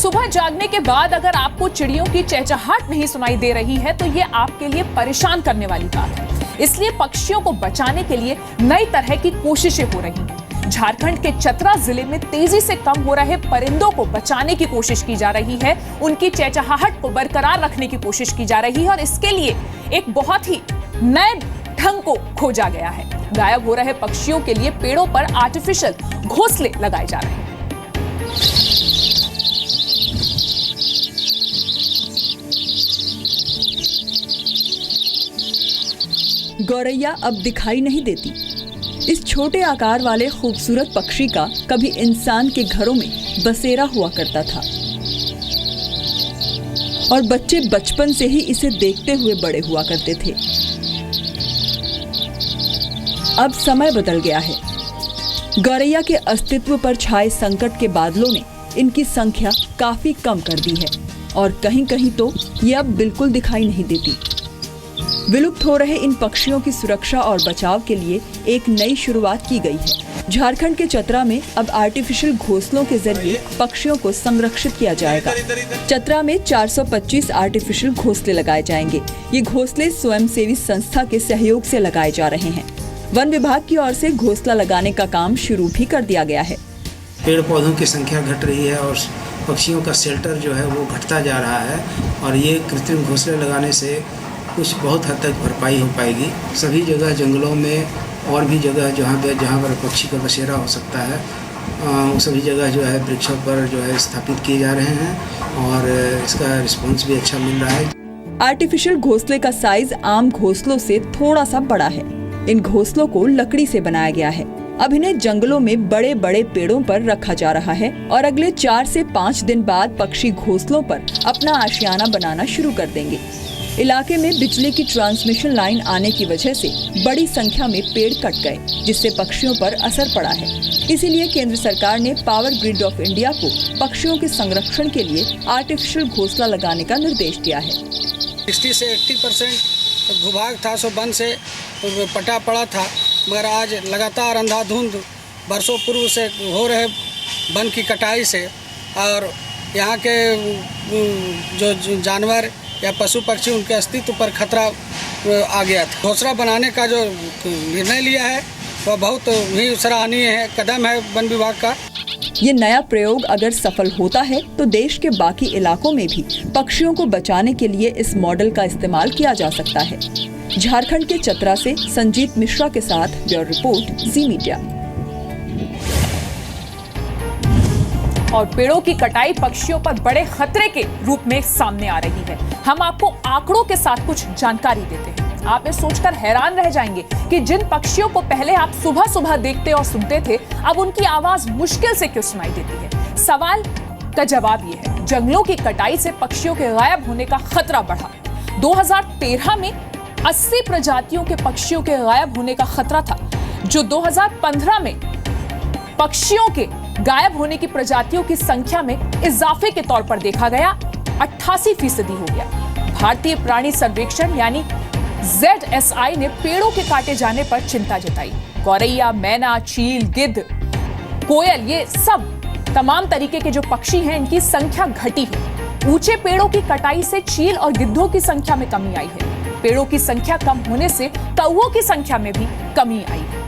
सुबह जागने के बाद अगर आपको चिड़ियों की चहचहाट नहीं सुनाई दे रही है तो ये आपके लिए परेशान करने वाली बात है। इसलिए पक्षियों को बचाने के लिए नई तरह की कोशिशें हो रही हैं। झारखंड के चतरा जिले में तेजी से कम हो रहे परिंदों को बचाने की कोशिश की जा रही है। उनकी चहचहाहट को बरकरार रखने की कोशिश की जा रही है और इसके लिए एक बहुत ही नए ढंग को खोजा गया है। गायब हो रहे पक्षियों के लिए पेड़ों पर आर्टिफिशियल घोंसले लगाए जा रहे हैं। गौरैया अब दिखाई नहीं देती। इस छोटे आकार वाले खूबसूरत पक्षी का कभी इंसान के घरों में बसेरा हुआ करता था और बच्चे बचपन से ही इसे देखते हुए बड़े हुआ करते थे। अब समय बदल गया है। गौरैया के अस्तित्व पर छाए संकट के बादलों ने इनकी संख्या काफी कम कर दी है और कहीं कहीं तो ये अब बिल्कुल दिखाई नहीं देती। विलुप्त हो रहे इन पक्षियों की सुरक्षा और बचाव के लिए एक नई शुरुआत की गई है। झारखंड के चतरा में अब आर्टिफिशियल घोंसलों के जरिए पक्षियों को संरक्षित किया जाएगा। चतरा में 425 आर्टिफिशियल घोंसले लगाए जाएंगे। ये घोंसले स्वयंसेवी संस्था के सहयोग से लगाए जा रहे हैं। वन विभाग की ओर से घोंसला लगाने का काम शुरू भी कर दिया गया है। पेड़ पौधों की संख्या घट रही है और पक्षियों का शेल्टर जो है वो घटता जा रहा है और ये कृत्रिम घोंसले लगाने से कुछ बहुत हद तक भरपाई हो पाएगी। सभी जगह जंगलों में और भी जगह जहाँ पर पक्षी का बसेरा हो सकता है सभी जगह जो है वृक्षों पर जो है स्थापित किए जा रहे हैं और इसका रिस्पॉन्स भी अच्छा मिल रहा है। आर्टिफिशियल घोंसले का साइज आम घोंसलों से थोड़ा सा बड़ा है। इन घोंसलों को लकड़ी से बनाया गया है। अब इन्हें जंगलों में बड़े बड़े पेड़ों पर रखा जा रहा है और अगले 4 से 5 दिन बाद पक्षी घोंसलों पर अपना आशियाना बनाना शुरू कर देंगे। इलाके में बिजली की ट्रांसमिशन लाइन आने की वजह से बड़ी संख्या में पेड़ कट गए, जिससे पक्षियों पर असर पड़ा है। इसीलिए केंद्र सरकार ने पावर ग्रिड ऑफ इंडिया को पक्षियों के संरक्षण के लिए आर्टिफिशियल घोंसला लगाने का निर्देश दिया है। 60 से 80% भूभाग था, सो वन से पटा पड़ा था, मगर आज लगातार अंधाधुंध बरसों पूर्व से हो रहे वन की कटाई से और यहाँ के जो जानवर या पशु पक्षी उनके अस्तित्व पर खतरा आ गया था। घोंसला बनाने का जो निर्णय लिया है वह बहुत ही सराहनीय है, कदम है वन विभाग का। ये नया प्रयोग अगर सफल होता है तो देश के बाकी इलाकों में भी पक्षियों को बचाने के लिए इस मॉडल का इस्तेमाल किया जा सकता है। झारखंड के चतरा से संजीत मिश्रा के साथ ब्यूरो रिपोर्ट, जी मीडिया। और पेड़ों की कटाई पक्षियों पर बड़े खतरे के रूप में सामने आ रही है। हम आपको आंकड़ों के साथ कुछ जानकारी देते हैं। आप ये सोचकर हैरान रह जाएंगे कि जिन पक्षियों को पहले आप सुबह सुबह देखते और सुनते थे, अब उनकी आवाज मुश्किल से क्यों सुनाई देती है। सवाल का जवाब ये है, जंगलों की कटाई से पक्षियों के गायब होने का खतरा बढ़ा। 2013 में 80 प्रजातियों के पक्षियों के गायब होने का खतरा था, जो 2015 में पक्षियों के गायब होने की प्रजातियों की संख्या में इजाफे के तौर पर देखा गया 88% हो गया। भारतीय प्राणी सर्वेक्षण यानी ZSI ने पेड़ों के काटे जाने पर चिंता जताई। गौरैया, मैना, चील, गिद्ध, कोयल, ये सब तमाम तरीके के जो पक्षी हैं, इनकी संख्या घटी है। ऊंचे पेड़ों की कटाई से चील और गिद्धों की संख्या में कमी आई है। पेड़ों की संख्या कम होने से कौवों की संख्या में भी कमी आई है।